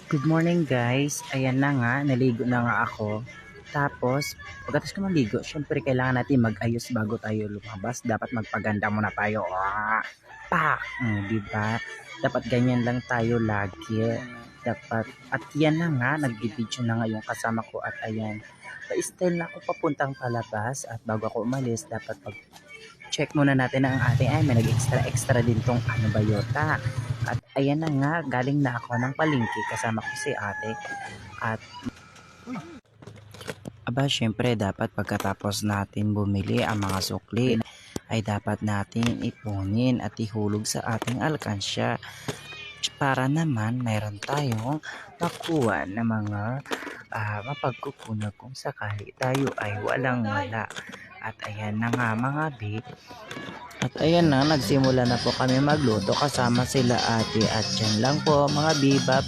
Good morning guys. Ayan na nga, naligo na nga ako. Tapos, pagkatapos ko maligo, syempre kailangan natin mag-ayos bago tayo lumabas. Dapat magpaganda muna tayo. Pak! Diba? Dapat ganyan lang tayo lagi. Dapat, at yan na nga, nag-video na nga yung kasama ko at ayan. Pa-style na ako papuntang palabas at bago ako umalis, dapat check muna natin ang ating ay may nag-extra din tong ano bayota. At ayan na nga, galing na ako ng palengke kasama ko si ate. At aba, syempre dapat pagkatapos natin bumili ang mga sukli ay dapat natin ipunin at ihulog sa ating alkansya para naman mayroon tayong makuha na mga mapagkukunan kung sakali tayo ay walang wala. At ayan na nga mga babe. At ayan na, nagsimula na po kami magluto kasama sila ate at dyan lang po mga biba.